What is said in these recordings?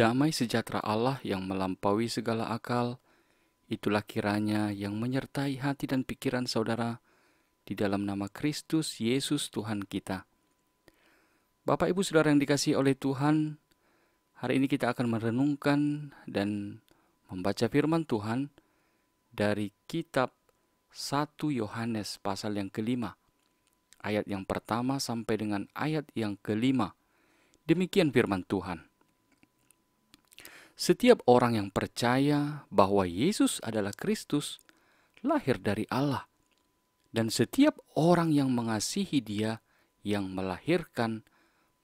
Damai sejahtera Allah yang melampaui segala akal, itulah kiranya yang menyertai hati dan pikiran saudara di dalam nama Kristus Yesus Tuhan kita. Bapak Ibu Saudara yang dikasihi oleh Tuhan, hari ini kita akan merenungkan dan membaca firman Tuhan dari kitab 1 Yohanes pasal yang kelima, ayat yang pertama sampai dengan ayat yang kelima. Demikian firman Tuhan. Setiap orang yang percaya bahwa Yesus adalah Kristus, lahir dari Allah. Dan setiap orang yang mengasihi Dia yang melahirkan,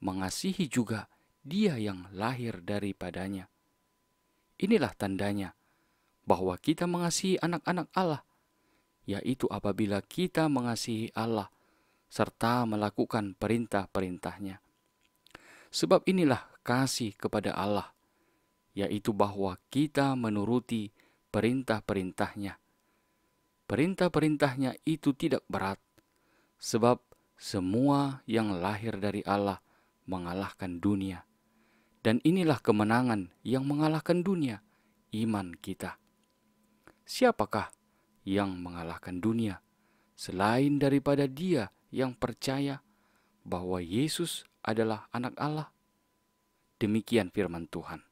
mengasihi juga Dia yang lahir daripadanya. Inilah tandanya bahwa kita mengasihi anak-anak Allah, yaitu apabila kita mengasihi Allah serta melakukan perintah-perintahnya. Sebab inilah kasih kepada Allah, yaitu bahwa kita menuruti perintah-perintahnya. Perintah-perintahnya itu tidak berat, sebab semua yang lahir dari Allah mengalahkan dunia. Dan inilah kemenangan yang mengalahkan dunia, iman kita. Siapakah yang mengalahkan dunia selain daripada dia yang percaya bahwa Yesus adalah anak Allah? Demikian firman Tuhan.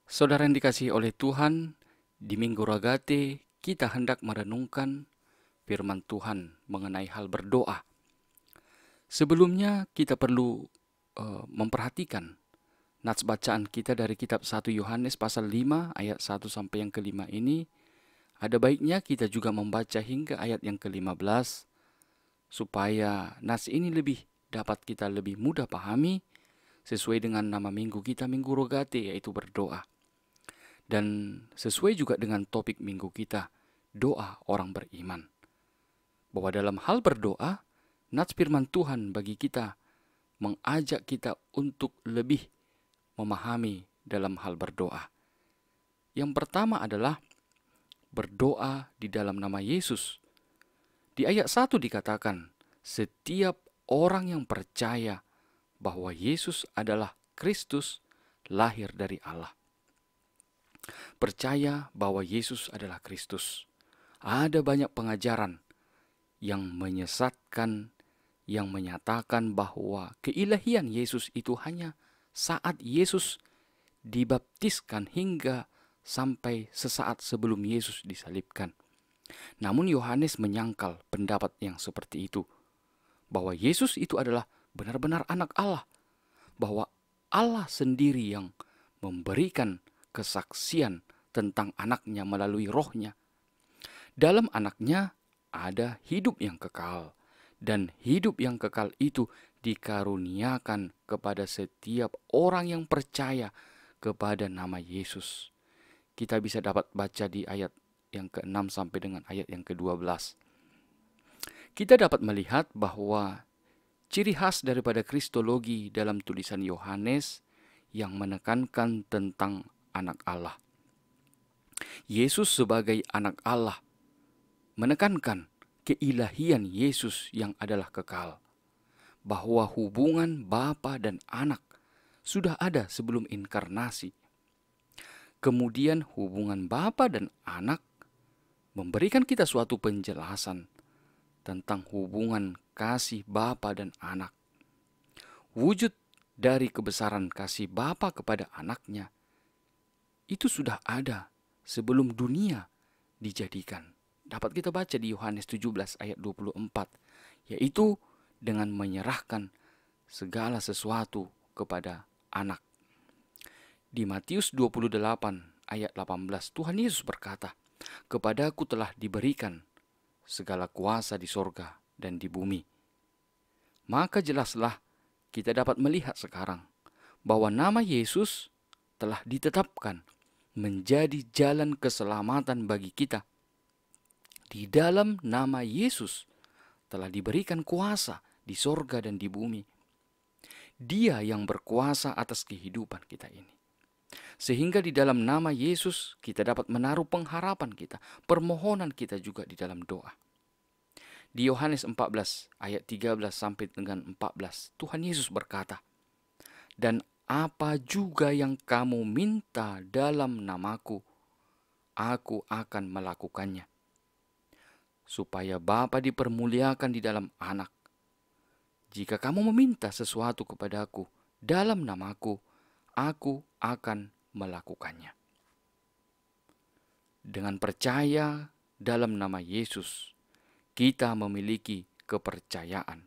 Saudara yang dikasihi oleh Tuhan, di Minggu Ragate kita hendak merenungkan firman Tuhan mengenai hal berdoa. Sebelumnya kita perlu memperhatikan nats bacaan kita dari kitab 1 Yohanes pasal 5 ayat 1 sampai yang kelima ini. Ada baiknya kita juga membaca hingga ayat yang ke-15 supaya nats ini dapat kita lebih mudah pahami sesuai dengan nama minggu kita, Minggu Rogate, yaitu berdoa. Dan sesuai juga dengan topik minggu kita, doa orang beriman. Bahwa dalam hal berdoa, nats firman Tuhan bagi kita mengajak kita untuk lebih memahami dalam hal berdoa. Yang pertama adalah berdoa di dalam nama Yesus. Di ayat 1 dikatakan, setiap orang yang percaya bahwa Yesus adalah Kristus lahir dari Allah. Percaya bahwa Yesus adalah Kristus. Ada banyak pengajaran yang menyesatkan, yang menyatakan bahwa keilahian Yesus itu hanya saat Yesus dibaptiskan hingga sampai sesaat sebelum Yesus disalibkan. Namun Yohanes menyangkal pendapat yang seperti itu, bahwa Yesus itu adalah benar-benar anak Allah, bahwa Allah sendiri yang memberikan kesaksian tentang anaknya melalui rohnya. Dalam anaknya ada hidup yang kekal, dan hidup yang kekal itu dikaruniakan kepada setiap orang yang percaya kepada nama Yesus. Kita bisa dapat baca di ayat yang ke-6 sampai dengan ayat yang ke-12. Kita dapat melihat bahwa ciri khas daripada kristologi dalam tulisan Yohanes yang menekankan tentang anak Allah. Yesus sebagai anak Allah menekankan keilahian Yesus yang adalah kekal. Bahwa hubungan Bapa dan anak sudah ada sebelum inkarnasi. Kemudian hubungan Bapa dan anak memberikan kita suatu penjelasan tentang hubungan kasih Bapa dan anak. Wujud dari kebesaran kasih Bapa kepada anaknya itu sudah ada sebelum dunia dijadikan. Dapat kita baca di Yohanes 17 ayat 24, yaitu dengan menyerahkan segala sesuatu kepada anak. Di Matius 28 ayat 18, Tuhan Yesus berkata, "Kepadaku telah diberikan segala kuasa di sorga dan di bumi." Maka jelaslah kita dapat melihat sekarang bahwa nama Yesus telah ditetapkan menjadi jalan keselamatan bagi kita. Di dalam nama Yesus telah diberikan kuasa di sorga dan di bumi. Dia yang berkuasa atas kehidupan kita ini. Sehingga di dalam nama Yesus kita dapat menaruh pengharapan kita, permohonan kita juga di dalam doa. Di Yohanes 14 ayat 13 sampai dengan 14, Tuhan Yesus berkata, "Dan apa juga yang kamu minta dalam namaku, aku akan melakukannya, supaya Bapa dipermuliakan di dalam Anak. Jika kamu meminta sesuatu kepadaku dalam namaku, aku akan melakukannya. Dengan percaya dalam nama Yesus, kita memiliki kepercayaan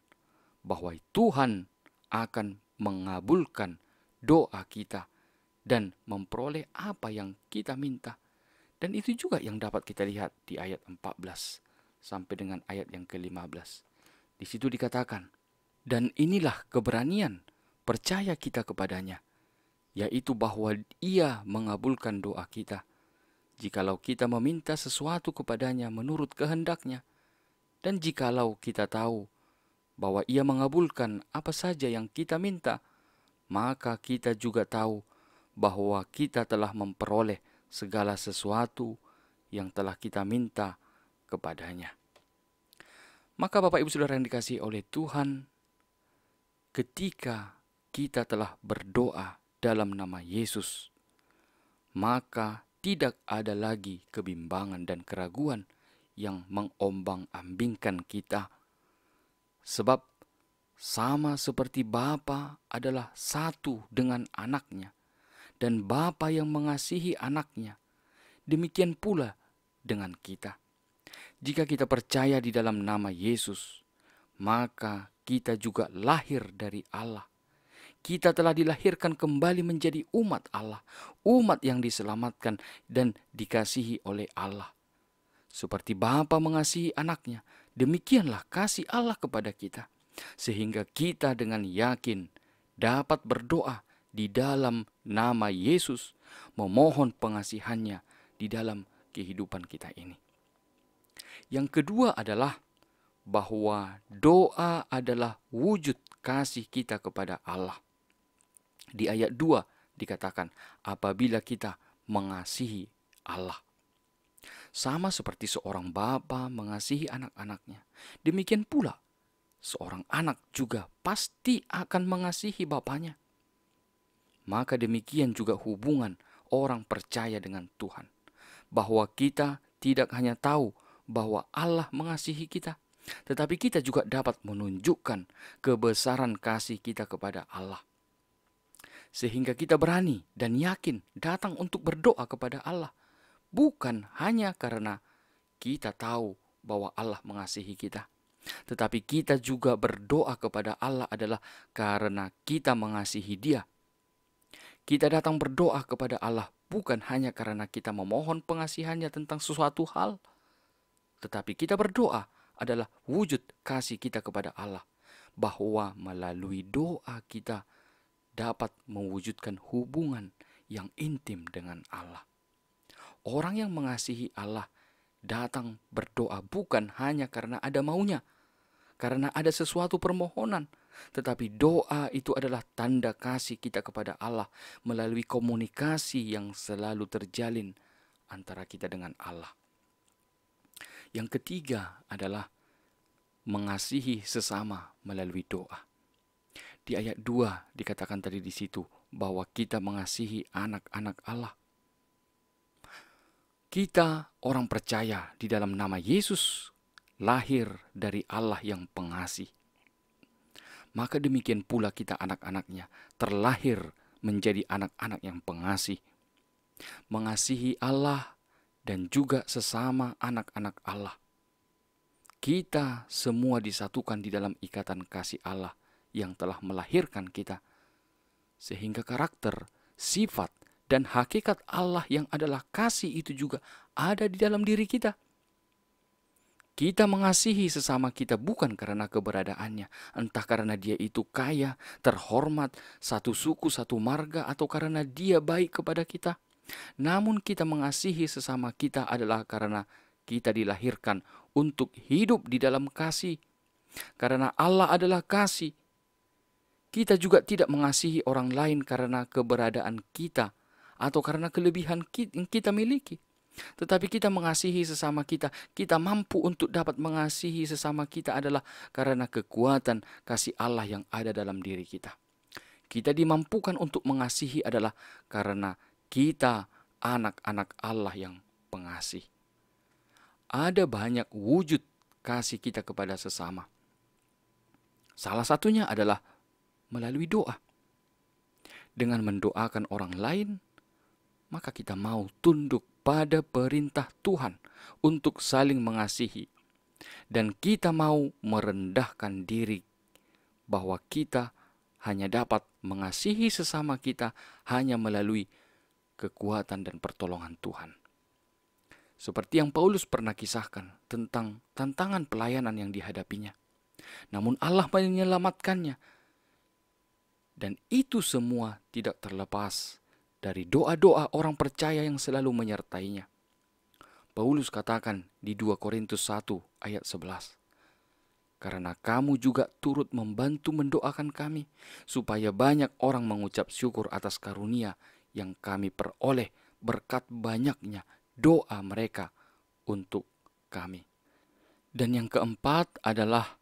bahwa Tuhan akan mengabulkan doa kita dan memperoleh apa yang kita minta. Dan itu juga yang dapat kita lihat di ayat 14 sampai dengan ayat yang ke-15. Di situ dikatakan, dan inilah keberanian percaya kita kepadanya, yaitu bahwa Ia mengabulkan doa kita, jikalau kita meminta sesuatu kepadanya menurut kehendak-Nya. Dan jikalau kita tahu bahwa Ia mengabulkan apa saja yang kita minta, maka kita juga tahu bahwa kita telah memperoleh segala sesuatu yang telah kita minta kepadanya. Maka Bapak Ibu Saudara yang dikasihi oleh Tuhan, ketika kita telah berdoa dalam nama Yesus, maka tidak ada lagi kebimbangan dan keraguan yang mengombang-ambingkan kita. Sebab sama seperti Bapa adalah satu dengan Anaknya, dan Bapa yang mengasihi Anaknya, demikian pula dengan kita. Jika kita percaya di dalam nama Yesus, maka kita juga lahir dari Allah. Kita telah dilahirkan kembali menjadi umat Allah, umat yang diselamatkan dan dikasihi oleh Allah. Seperti Bapa mengasihi Anaknya, demikianlah kasih Allah kepada kita, sehingga kita dengan yakin dapat berdoa di dalam nama Yesus, memohon pengasihannya di dalam kehidupan kita ini. Yang kedua adalah bahwa doa adalah wujud kasih kita kepada Allah. Di ayat 2 dikatakan, apabila kita mengasihi Allah. Sama seperti seorang bapa mengasihi anak-anaknya, demikian pula seorang anak juga pasti akan mengasihi bapaknya. Maka demikian juga hubungan orang percaya dengan Tuhan, bahwa kita tidak hanya tahu bahwa Allah mengasihi kita, tetapi kita juga dapat menunjukkan kebesaran kasih kita kepada Allah. Sehingga kita berani dan yakin datang untuk berdoa kepada Allah, bukan hanya karena kita tahu bahwa Allah mengasihi kita, tetapi kita juga berdoa kepada Allah adalah karena kita mengasihi Dia. Kita datang berdoa kepada Allah bukan hanya karena kita memohon pengasihannya tentang sesuatu hal, tetapi kita berdoa adalah wujud kasih kita kepada Allah, bahwa melalui doa kita dapat mewujudkan hubungan yang intim dengan Allah. Orang yang mengasihi Allah datang berdoa bukan hanya karena ada maunya, karena ada sesuatu permohonan, tetapi doa itu adalah tanda kasih kita kepada Allah melalui komunikasi yang selalu terjalin antara kita dengan Allah. Yang ketiga adalah mengasihi sesama melalui doa. Di ayat 2 dikatakan tadi di situ bahwa kita mengasihi anak-anak Allah. Kita orang percaya di dalam nama Yesus lahir dari Allah yang pengasih. Maka demikian pula kita anak-anaknya terlahir menjadi anak-anak yang pengasih. Mengasihi Allah dan juga sesama anak-anak Allah. Kita semua disatukan di dalam ikatan kasih Allah yang telah melahirkan kita. Sehingga karakter, sifat, dan hakikat Allah yang adalah kasih itu juga ada di dalam diri kita. Kita mengasihi sesama kita bukan karena keberadaannya, entah karena dia itu kaya, terhormat, satu suku, satu marga, atau karena dia baik kepada kita. Namun kita mengasihi sesama kita adalah karena kita dilahirkan untuk hidup di dalam kasih. Karena Allah adalah kasih. Kita juga tidak mengasihi orang lain karena keberadaan kita atau karena kelebihan yang kita miliki. Tetapi kita mengasihi sesama kita. Kita mampu untuk dapat mengasihi sesama kita adalah karena kekuatan kasih Allah yang ada dalam diri kita. Kita dimampukan untuk mengasihi adalah karena kita anak-anak Allah yang pengasih. Ada banyak wujud kasih kita kepada sesama. Salah satunya adalah melalui doa. Dengan mendoakan orang lain, maka kita mau tunduk pada perintah Tuhan untuk saling mengasihi. Dan kita mau merendahkan diri bahwa kita hanya dapat mengasihi sesama kita hanya melalui kekuatan dan pertolongan Tuhan. Seperti yang Paulus pernah kisahkan tentang tantangan pelayanan yang dihadapinya. Namun Allah menyelamatkannya. Dan itu semua tidak terlepas dari doa-doa orang percaya yang selalu menyertainya. Paulus katakan di 2 Korintus 1 ayat 11. Karena kamu juga turut membantu mendoakan kami, supaya banyak orang mengucap syukur atas karunia yang kami peroleh berkat banyaknya doa mereka untuk kami. Dan yang keempat adalah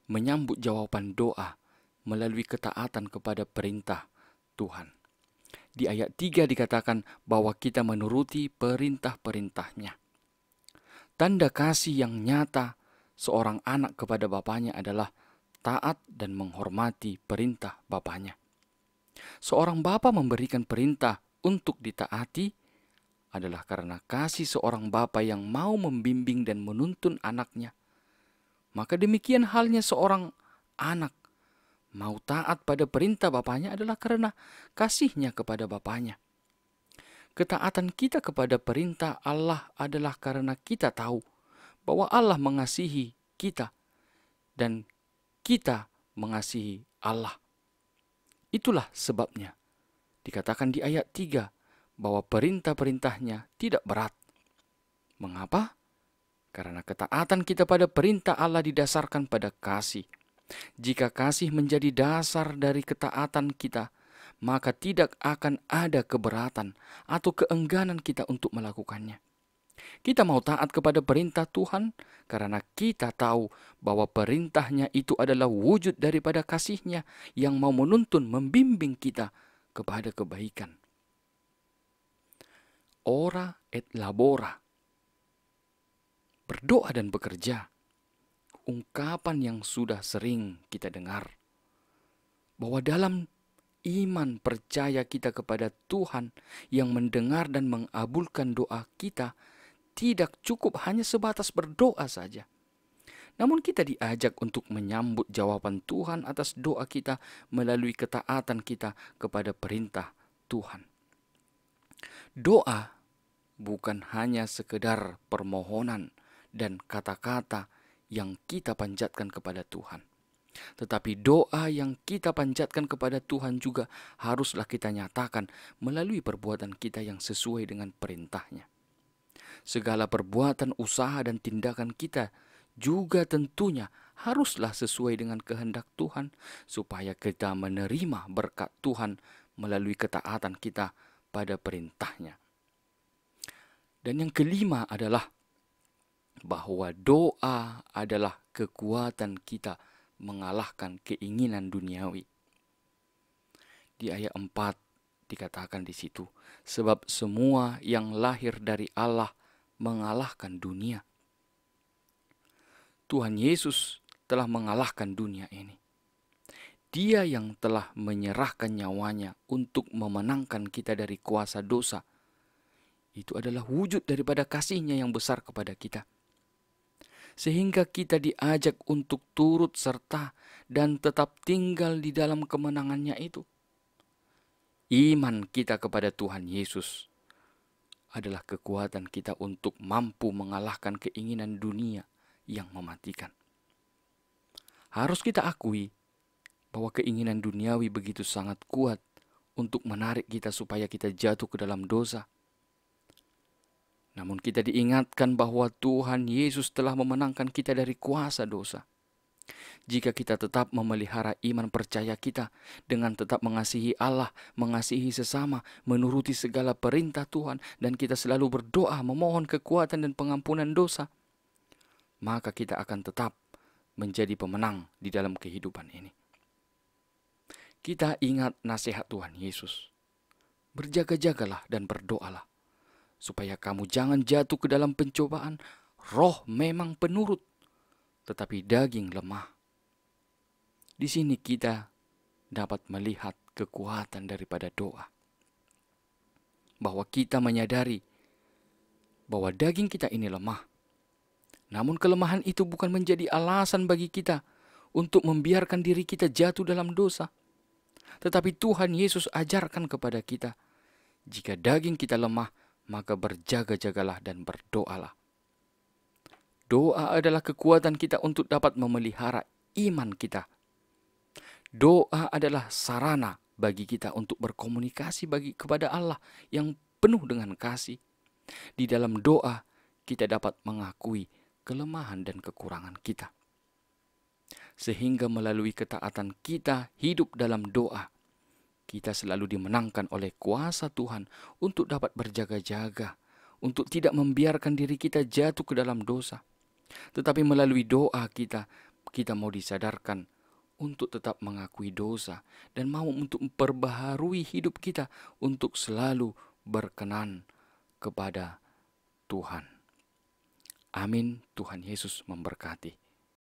menyambut jawaban doa melalui ketaatan kepada perintah Tuhan. Di ayat 3 dikatakan bahwa kita menuruti perintah-perintahnya. Tanda kasih yang nyata seorang anak kepada bapaknya adalah taat dan menghormati perintah bapaknya. Seorang bapa memberikan perintah untuk ditaati adalah karena kasih seorang bapa yang mau membimbing dan menuntun anaknya. Maka demikian halnya seorang anak mau taat pada perintah bapaknya adalah karena kasihnya kepada bapaknya. Ketaatan kita kepada perintah Allah adalah karena kita tahu bahwa Allah mengasihi kita dan kita mengasihi Allah. Itulah sebabnya dikatakan di ayat 3 bahwa perintah-perintahnya tidak berat. Mengapa? Karena ketaatan kita pada perintah Allah didasarkan pada kasih. Jika kasih menjadi dasar dari ketaatan kita, maka tidak akan ada keberatan atau keengganan kita untuk melakukannya. Kita mau taat kepada perintah Tuhan karena kita tahu bahwa perintahnya itu adalah wujud daripada kasihnya yang mau menuntun, membimbing kita kepada kebaikan. Ora et labora, berdoa dan bekerja, ungkapan yang sudah sering kita dengar. Bahwa dalam iman percaya kita kepada Tuhan yang mendengar dan mengabulkan doa kita, tidak cukup hanya sebatas berdoa saja. Namun kita diajak untuk menyambut jawaban Tuhan atas doa kita melalui ketaatan kita kepada perintah Tuhan. Doa bukan hanya sekedar permohonan dan kata-kata yang kita panjatkan kepada Tuhan. Tetapi doa yang kita panjatkan kepada Tuhan juga haruslah kita nyatakan melalui perbuatan kita yang sesuai dengan perintahnya. Segala perbuatan, usaha, dan tindakan kita juga tentunya haruslah sesuai dengan kehendak Tuhan, supaya kita menerima berkat Tuhan melalui ketaatan kita pada perintahnya. Dan yang kelima adalah bahwa doa adalah kekuatan kita mengalahkan keinginan duniawi. Di ayat 4 dikatakan di situ, sebab semua yang lahir dari Allah mengalahkan dunia. Tuhan Yesus telah mengalahkan dunia ini. Dia yang telah menyerahkan nyawanya untuk memenangkan kita dari kuasa dosa. Itu adalah wujud daripada kasihnya yang besar kepada kita. Sehingga kita diajak untuk turut serta dan tetap tinggal di dalam kemenangannya itu. Iman kita kepada Tuhan Yesus adalah kekuatan kita untuk mampu mengalahkan keinginan dunia yang mematikan. Harus kita akui bahwa keinginan duniawi begitu sangat kuat untuk menarik kita supaya kita jatuh ke dalam dosa. Namun kita diingatkan bahwa Tuhan Yesus telah memenangkan kita dari kuasa dosa. Jika kita tetap memelihara iman percaya kita dengan tetap mengasihi Allah, mengasihi sesama, menuruti segala perintah Tuhan, dan kita selalu berdoa memohon kekuatan dan pengampunan dosa, maka kita akan tetap menjadi pemenang di dalam kehidupan ini. kita ingat nasihat Tuhan Yesus. Berjaga-jagalah dan berdoalah, supaya kamu jangan jatuh ke dalam pencobaan. Roh memang penurut, tetapi daging lemah. Di sini kita dapat melihat kekuatan daripada doa. Bahwa kita menyadari bahwa daging kita ini lemah. Namun kelemahan itu bukan menjadi alasan bagi kita untuk membiarkan diri kita jatuh dalam dosa. Tetapi Tuhan Yesus ajarkan kepada kita, jika daging kita lemah, maka berjaga-jagalah dan berdoalah. Doa adalah kekuatan kita untuk dapat memelihara iman kita. Doa adalah sarana bagi kita untuk berkomunikasi kepada Allah yang penuh dengan kasih. Di dalam doa, kita dapat mengakui kelemahan dan kekurangan kita. Sehingga melalui ketaatan kita hidup dalam doa, kita selalu dimenangkan oleh kuasa Tuhan untuk dapat berjaga-jaga, untuk tidak membiarkan diri kita jatuh ke dalam dosa. Tetapi melalui doa kita mau disadarkan untuk tetap mengakui dosa dan mau untuk memperbaharui hidup kita untuk selalu berkenan kepada Tuhan. Amin. Tuhan Yesus memberkati.